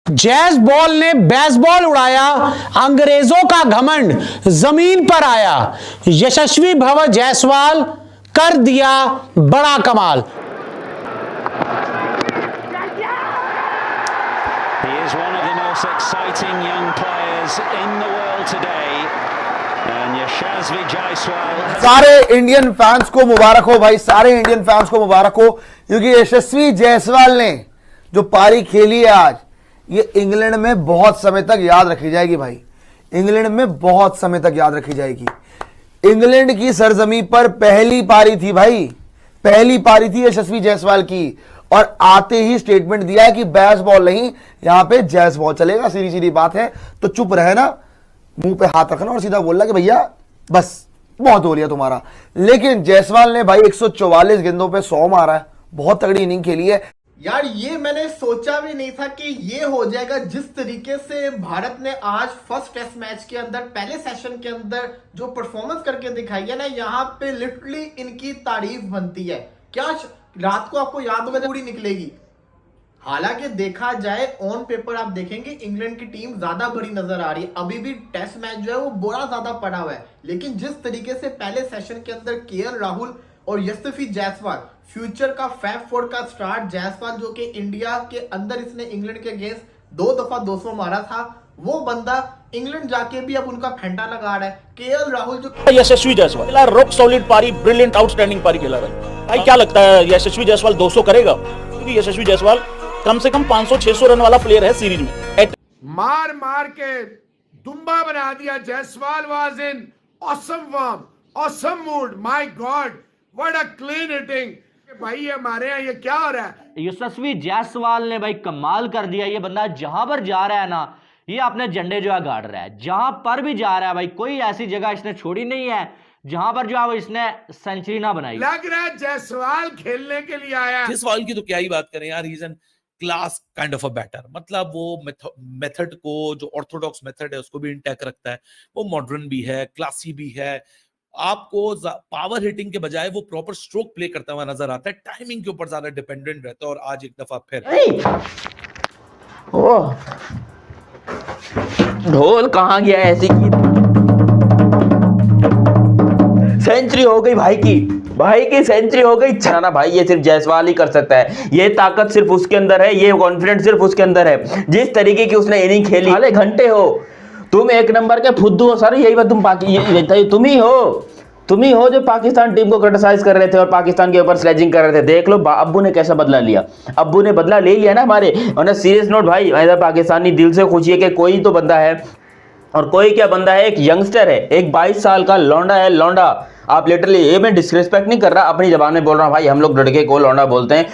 जैस बॉल ने बेसबॉल उड़ाया, अंग्रेजों का घमंड जमीन पर आया। यशस्वी भव जायसवाल कर दिया बड़ा कमाल। He is one of the most exciting young players in the world today. And Yashasvi Jaiswal. सारे इंडियन फैंस को मुबारक हो भाई, सारे इंडियन फैंस को मुबारक हो, क्योंकि यशस्वी जायसवाल ने जो पारी खेली है आज, ये इंग्लैंड में बहुत समय तक याद रखी जाएगी भाई। इंग्लैंड में बहुत समय तक याद रखी जाएगी। इंग्लैंड की सरजमी पर पहली पारी थी भाई, पहली पारी थी यशस्वी जायसवाल की, और आते ही स्टेटमेंट दिया है कि बैस बॉल नहीं, यहां पे जैस बॉल चलेगा। सीधी सीधी बात है, तो चुप रहे ना, मुंह पे हाथ रखना और सीधा बोलना कि भैया बस बहुत हो लिया तुम्हारा। लेकिन जायसवाल ने भाई 144 गेंदों पे 100 मारा है, बहुत तगड़ी इनिंग खेली है यार। ये मैंने सोचा भी नहीं था कि ये हो जाएगा। जिस तरीके से भारत ने आज फर्स्ट टेस्ट मैच के अंदर पहले सेशन के अंदर जो परफॉर्मेंस करके दिखाई है ना, यहाँ पे लिटरली इनकी तारीफ बनती है। क्या रात को आपको याद होगा पूरी निकलेगी। हालांकि देखा जाए ऑन पेपर आप देखेंगे इंग्लैंड की टीम ज्यादा बड़ी नजर आ रही है। अभी भी टेस्ट मैच जो है वो बड़ा ज्यादा पड़ा हुआ है, लेकिन जिस तरीके से पहले सेशन के अंदर केएल राहुल और यशस्वी जायसवाल, फ्यूचर का फैब फोर का स्टार्ट जायसवाल, जो कि इंडिया के अंदर इसने इंग्लैंड के अगेंस्ट 2 दफा 200 मारा था, वो बंदा इंग्लैंड जाके भी अब उनका घंटा लगा रहा है। केएल राहुल जो यशस्वी जायसवाल रॉक सॉलिड पारी, ब्रिलियंट आउटस्टैंडिंग पारी खेला भाई। क्या लगता है यशस्वी जायसवाल 200 करेगा? क्योंकि यशस्वी जायसवाल कम से कम 500-600 रन वाला प्लेयर है सीरीज में। मार मार के दुम्बा बना दिया। Jaiswal was in awesome form, awesome mood. My god, what a clean hitting भाई। ये हमारे यहाँ ये क्या हो रहा है? यशस्वी जायसवाल ने भाई कमाल कर दिया। ये बंदा जहां पर जा रहा है ना, ये अपने झंडे जो है गाड़ रहा है। जहां पर भी जा रहा है भाई, कोई ऐसी जगह इसने छोड़ी नहीं है जहां पर जो है इसने सेंचुरी ना बनाई। लग रहा है जायसवाल खेलने के लिए आया। जायसवाल की तो क्या ही बात करें यार, he is an class kind of a batter. मतलब वो मेथड को, जो ऑर्थोडॉक्स मेथड है उसको भी इंटैक्ट रखता है। वो मॉडर्न भी है, क्लासी भी है। आपको पावर हिटिंग के बजाय वो प्रॉपर स्ट्रोक प्ले करता हुआ नजर आता है। टाइमिंग के ऊपर ज्यादा डिपेंडेंट रहता है। और आज एक दफा फिर ढोल कहां गया? ऐसी की सेंचुरी हो गई भाई की सेंचुरी हो गई। छाना भाई, ये सिर्फ जायसवाल ही कर सकता है। ये ताकत सिर्फ उसके अंदर है, ये कॉन्फिडेंस सिर्फ उसके अंदर है। जिस तरीके की उसने इनिंग खेली, साले घंटे हो तुम, एक नंबर के फुद्दू हो सारे। यही बात, तुम ही हो जो पाकिस्तान टीम को क्रिटिसाइज कर रहे थे और पाकिस्तान के ऊपर स्लेजिंग कर रहे थे। देख लो अब्बू ने कैसा बदला लिया। अब्बू ने बदला ले लिया ना हमारे। और सीरियस नोट भाई, पाकिस्तानी दिल से खुशी है कि कोई तो बंदा है, और कोई क्या बंदा है, एक यंगस्टर है, एक 22 साल का लौंडा है। लौंडा, आप लिटरली, ये मैं डिसरिस्पेक्ट नहीं कर रहा, अपनी जबान में बोल रहा हूँ भाई। हम लोग लड़के को लौंडा बोलते हैं।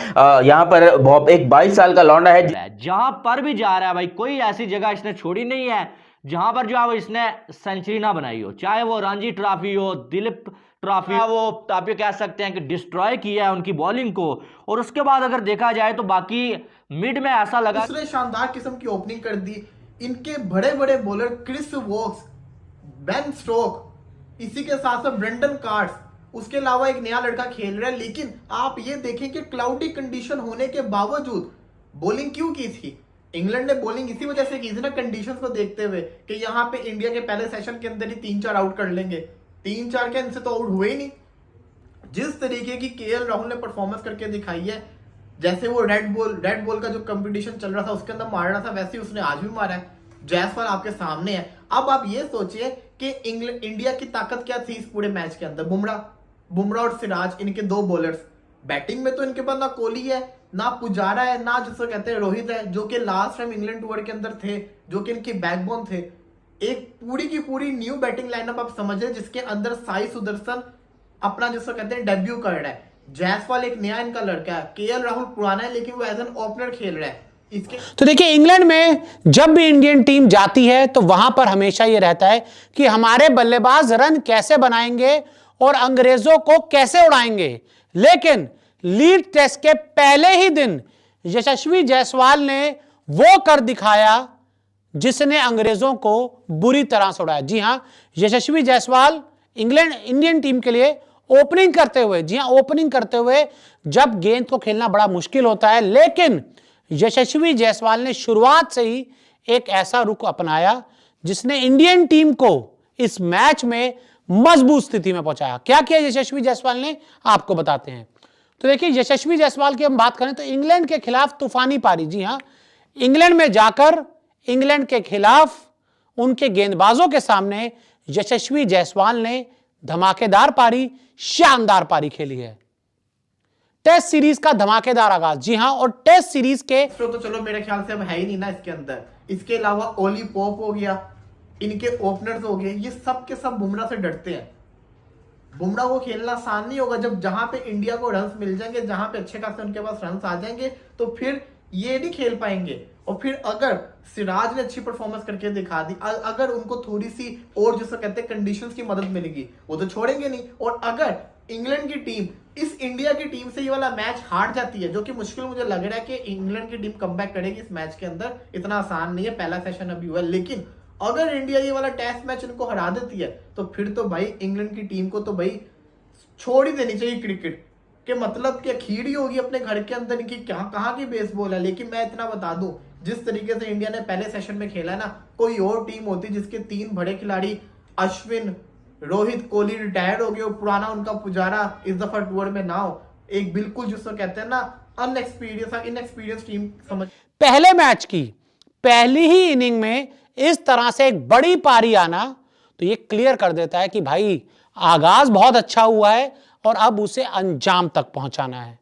यहाँ पर एक 22 साल का लौंडा है। जहां पर भी जा रहा है भाई, कोई ऐसी जगह इसने छोड़ी नहीं है जहां पर जो है इसने सेंचुरी ना बनाई हो। चाहे वो रणजी ट्रॉफी हो, दिलीप ट्रॉफी, वो आप ये कह सकते हैं कि डिस्ट्रॉय किया है उनकी बॉलिंग को। और उसके बाद अगर देखा जाए तो बाकी मिड में ऐसा लगा, उसने शानदार किस्म की ओपनिंग कर दी। इनके बड़े बड़े bowler Chris Woakes, Ben Stoke, इसी के साथ साथ ब्रेंडन कार्ड्स, उसके अलावा एक नया लड़का खेल रहा है। लेकिन आप ये देखें कि क्लाउडी कंडीशन होने के बावजूद बॉलिंग क्यों की थी इंग्लैंड ने? बॉलिंग इसी वजह से की थी ना, कंडीशंस को देखते हुए, कि यहाँ पे इंडिया के पहले सेशन के अंदर ही 3-4 आउट कर लेंगे। 3-4 के इनसे तो आउट हुए ही नहीं। जिस तरीके की केएल राहुल ने परफॉर्मेंस करके दिखाई है, जैसे वो रेड बॉल का जो कंपटीशन चल रहा था उसके अंदर मार रहा था, वैसे ही उसने आज भी मारा है। जायसवाल आपके सामने है। अब आप ये सोचिए कि इंडिया की ताकत क्या थी इस पूरे मैच के अंदर। बुमराह और सिराज, इनके 2 बॉलर्स। बैटिंग में तो इनके पास ना कोहली है, ना पुजारा है, ना जिसको कहते हैं रोहित है, जो कि लास्ट टाइम इंग्लैंड टूर के अंदर थे, जो कि इनकी बैकबोन थे। एक पूरी की पूरी न्यू बैटिंग लाइनअप आप समझ रहे, जिसके अंदर साई सुदर्शन अपना जिसको कहते हैं डेब्यू कर रहा है। जायसवाल एक नया इनका लड़का है। केएल राहुल पुराना है, लेकिन वो एज एन ओपनर खेल रहा है। तो देखिए, इंग्लैंड में जब भी इंडियन टीम जाती है तो वहां पर हमेशा यह रहता है कि हमारे बल्लेबाज रन कैसे बनाएंगे और अंग्रेजों को कैसे उड़ाएंगे। लेकिन लीड टेस्ट के पहले ही दिन यशस्वी जायसवाल ने वो कर दिखाया जिसने अंग्रेजों को बुरी तरह से उड़ाया। जी हां, यशस्वी जायसवाल इंडियन टीम के लिए ओपनिंग करते हुए, जी हां, ओपनिंग करते हुए जब गेंद को खेलना बड़ा मुश्किल होता है, लेकिन यशस्वी जायसवाल ने शुरुआत से ही एक ऐसा रुख अपनाया जिसने इंडियन टीम को इस मैच में मजबूत स्थिति में पहुंचाया। क्या किया यशस्वी जायसवाल ने, आपको बताते हैं। तो देखिए, यशस्वी जायसवाल की हम बात करें तो इंग्लैंड के खिलाफ तूफानी पारी, जी हां, इंग्लैंड में जाकर इंग्लैंड के खिलाफ उनके गेंदबाजों के सामने यशस्वी जायसवाल ने धमाकेदार पारी, शानदार पारी खेली है। टेस्ट सीरीज का धमाकेदार आगाज, जी हां, और टेस्ट सीरीज के तो चलो मेरे ख्याल से अब है ही नहीं ना इसके अंदर। इसके अलावा ओली पॉप हो गया, इनके ओपनर्स हो गए, ये सब के सब बुमराह से डरते हैं। बुमराह को खेलना आसान नहीं होगा। जब जहां पे इंडिया को रन्स मिल जाएंगे, जहां पे अच्छे खासे उनके पास रन्स आ जाएंगे, तो फिर ये नहीं खेल पाएंगे। और फिर अगर सिराज ने अच्छी परफॉर्मेंस करके दिखा दी, अगर उनको थोड़ी सी और जिसको कहते हैं कंडीशंस की मदद मिलेगी, वो तो छोड़ेंगे नहीं। और अगर इंग्लैंड की टीम इस इंडिया की टीम से ये वाला मैच हार जाती है, जो कि मुश्किल मुझे लग रहा है कि इंग्लैंड की टीम कमबैक करेगी इस मैच के अंदर, इतना आसान नहीं है, पहला सेशन अभी हुआ है। लेकिन अगर इंडिया ये वाला टेस्ट मैच इनको हरा देती है, तो फिर तो भाई इंग्लैंड की टीम को तो भाई छोड़ ही देनी चाहिए क्रिकेट के। मतलब कि खीर ही होगी अपने घर के अंदर इनकी, कहाँ की बेसबॉल है। लेकिन मैं इतना बता दूं, जिस तरीके से इंडिया ने पहले सेशन में खेला है ना, कोई और टीम होती जिसके 3 बड़े खिलाड़ी अश्विन, रोहित, कोहली रिटायर हो गए, पुराना उनका पुजारा इस दफा टूर में ना हो, एक बिल्कुल जिसको कहते हैं ना इनएक्सपीरियंस टीम समझ। पहले मैच की पहली ही इनिंग में इस तरह से एक बड़ी पारी आना, तो ये क्लियर कर देता है कि भाई आगाज बहुत अच्छा हुआ है और अब उसे अंजाम तक पहुंचाना है।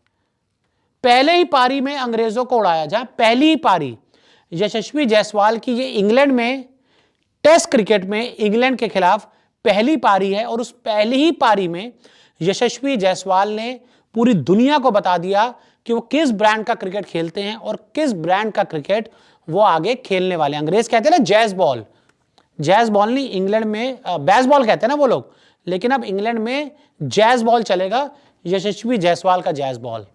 पहले ही पारी में अंग्रेजों को उड़ाया जाए। पहली ही पारी यशस्वी जायसवाल की, ये इंग्लैंड में टेस्ट क्रिकेट में इंग्लैंड के खिलाफ पहली पारी है, और उस पहली ही पारी में यशस्वी जायसवाल ने पूरी दुनिया को बता दिया कि वो किस ब्रांड का क्रिकेट खेलते हैं और किस ब्रांड का क्रिकेट वो आगे खेलने वाले। अंग्रेज कहते हैं ना जैज बॉल, जैज बॉल नहीं, इंग्लैंड में बेसबॉल कहते हैं ना वो लोग, लेकिन अब इंग्लैंड में जैज बॉल चलेगा, यशस्वी जायसवाल का जैज बॉल।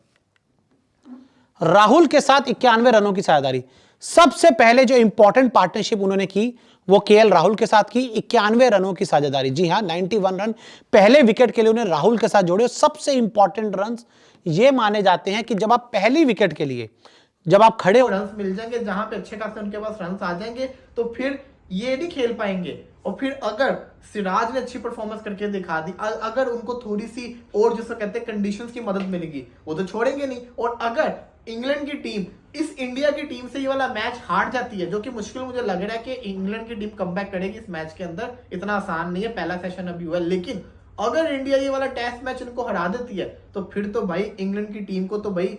राहुल के साथ 91 रनों की साझेदारी, सबसे पहले जो इंपॉर्टेंट पार्टनरशिप उन्होंने की वो केएल राहुल के साथ की, 91 रनों की साझेदारी। जी हां, 91 रन पहले विकेट के लिए उन्हें राहुल के साथ जोड़े। सबसे इंपॉर्टेंट रन ये माने जाते हैं कि जब आप पहली विकेट के लिए जब आप खड़े हो, रन्स मिल जाएंगे, जहां पे अच्छे खासे उनके पास रन्स आ जाएंगे, तो फिर ये नहीं खेल पाएंगे। और फिर अगर सिराज ने अच्छी परफॉर्मेंस करके दिखा दी, अगर उनको थोड़ी सी और जिसको कहते हैं कंडीशंस की मदद मिलेगी, वो तो छोड़ेंगे नहीं। और अगर इंग्लैंड की टीम इस इंडिया की टीम से ये वाला मैच हार जाती है, जो कि मुश्किल मुझे लग रहा है कि इंग्लैंड की टीम कमबैक करेगी इस मैच के अंदर, इतना आसान नहीं है, पहला सेशन अभी हुआ है। लेकिन अगर इंडिया ये वाला टेस्ट मैच इनको हरा देती है, तो फिर तो भाई इंग्लैंड की टीम को तो भाई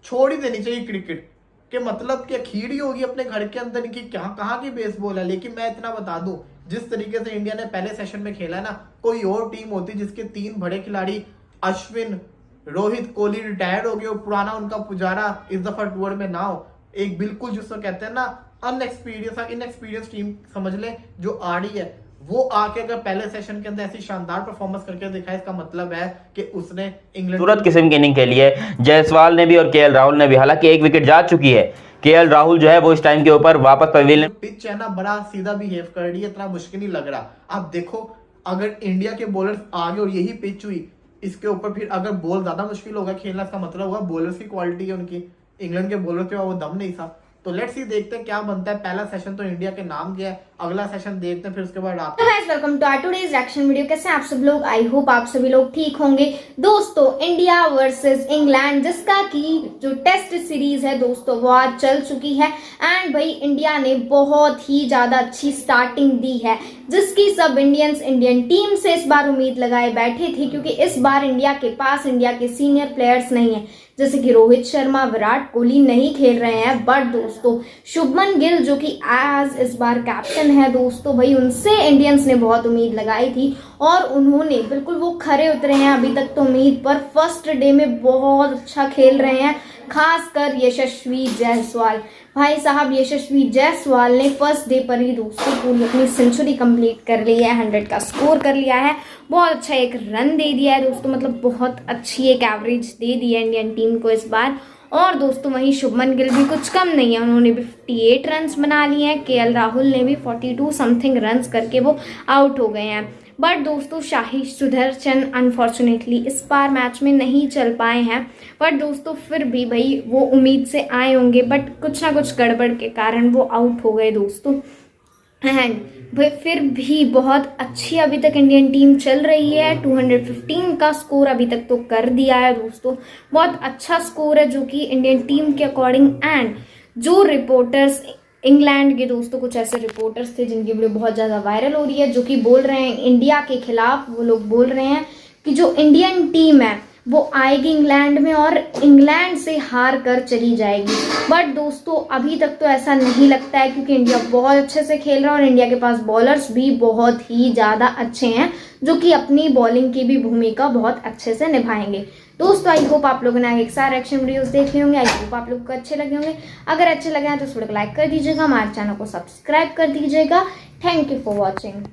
छोड़ ही देनी चाहिए क्रिकेट के। मतलब कि खीर ही होगी अपने घर के अंदर इनकी, कहाँ की बेसबॉल है। लेकिन मैं इतना बता दूं, जिस तरीके से इंडिया ने पहले सेशन में खेला है ना, कोई और टीम होती जिसके 3 बड़े खिलाड़ी अश्विन, रोहित, कोहली रिटायर हो गए, पुराना उनका पुजारा इस दफा टूर में ना हो, एक बिल्कुल जिसको कहते हैं ना इनएक्सपीरियंस टीम समझ ले जो आ रही है, वो आके अगर पहले सेशन के अंदर ऐसी शानदार परफॉर्मेंस करके दिखाए, इसका मतलब है कि उसने इंग्लैंड खूबसूरत किस्म की इनिंग खेली है जायसवाल ने भी और केएल राहुल ने भी। हालांकि एक विकेट जा चुकी है, केएल राहुल जो है वो इस टाइम के ऊपर वापस पवेलियन। पिच है ना, बड़ा सीधा बिहेव कर रही है, इतना मुश्किल नहीं लग रहा। आप देखो, अगर इंडिया के बॉलर्स आगे और यही पिच हुई, इसके ऊपर फिर अगर बॉल ज्यादा मुश्किल होगा खेलना, इसका मतलब होगा बॉलर्स की क्वालिटी है उनकी, इंग्लैंड के बॉलर के वो दम नहीं था। तो लेट्स सी, देखते हैं क्या बनता है। पहला सेशन तो इंडिया के नाम गया है, अगला सेशन देखते हैं, फिर उसके बाद रात। Guys, welcome to our today's reaction video. कैसे हैं आप सब लोग? आई होप आप सभी लोग ठीक होंगे। दोस्तों, इंडिया वर्सेस इंग्लैंड, जिसका की जो टेस्ट सीरीज है दोस्तों वो आज चल चुकी है। एंड भाई इंडिया ने बहुत ही ज्यादा अच्छी स्टार्टिंग दी है, जिसकी सब इंडियन टीम से इस बार उम्मीद लगाए बैठे थे, क्योंकि इस बार इंडिया के पास इंडिया के सीनियर प्लेयर्स नहीं है, जैसे कि रोहित शर्मा, विराट कोहली नहीं खेल रहे हैं। बट दोस्तों शुभमन गिल जो कि एज इस बार कैप्टन है दोस्तों, भाई उनसे इंडियंस ने बहुत उम्मीद लगाई थी और उन्होंने बिल्कुल वो खरे उतरे हैं अभी तक तो उम्मीद पर। फर्स्ट डे में बहुत अच्छा खेल रहे हैं, खासकर यशस्वी जायसवाल। भाई साहब यशस्वी जायसवाल ने फर्स्ट डे पर ही दोस्तों पूरी अपनी सेंचुरी कंप्लीट कर ली है, 100 का स्कोर कर लिया है, बहुत अच्छा एक रन दे दिया है दोस्तों, मतलब बहुत अच्छी एक एवरेज दे दी है इंडियन टीम को इस बार। और दोस्तों वहीं शुभमन गिल भी कुछ कम नहीं है, उन्होंने भी 58 रन्स बना लिए हैं। केएल राहुल ने भी 42 समथिंग रन्स करके वो आउट हो गए हैं। बट दोस्तों शाही सुदर्शन अनफॉर्चुनेटली इस बार मैच में नहीं चल पाए हैं। बट दोस्तों फिर भी भाई वो उम्मीद से आए होंगे, बट कुछ ना कुछ गड़बड़ के कारण वो आउट हो गए दोस्तों। एंड भाई फिर भी बहुत अच्छी अभी तक इंडियन टीम चल रही है। 215 का स्कोर अभी तक तो कर दिया है दोस्तों, बहुत अच्छा स्कोर है जो कि इंडियन टीम के अकॉर्डिंग। एंड जो रिपोर्टर्स इंग्लैंड के दोस्तों, कुछ ऐसे रिपोर्टर्स थे जिनकी वीडियो बहुत ज़्यादा वायरल हो रही है, जो कि बोल रहे हैं इंडिया के खिलाफ, वो लोग बोल रहे हैं कि जो इंडियन टीम है वो आएगी इंग्लैंड में और इंग्लैंड से हार कर चली जाएगी। बट दोस्तों अभी तक तो ऐसा नहीं लगता है, क्योंकि इंडिया बहुत अच्छे से खेल रहा है और इंडिया के पास बॉलर्स भी बहुत ही ज़्यादा अच्छे हैं जो कि अपनी बॉलिंग की भी भूमिका बहुत अच्छे से निभाएंगे। दोस्तों आई होप आप लोगों ने आगे सारे एक्शन वीडियोस देख लिए होंगे। आई होप आप लोगों को अच्छे लगे होंगे। अगर अच्छे लगे हैं तो इस वीडियो को लाइक कर दीजिएगा, हमारे चैनल को सब्सक्राइब कर दीजिएगा। Thank you for watching.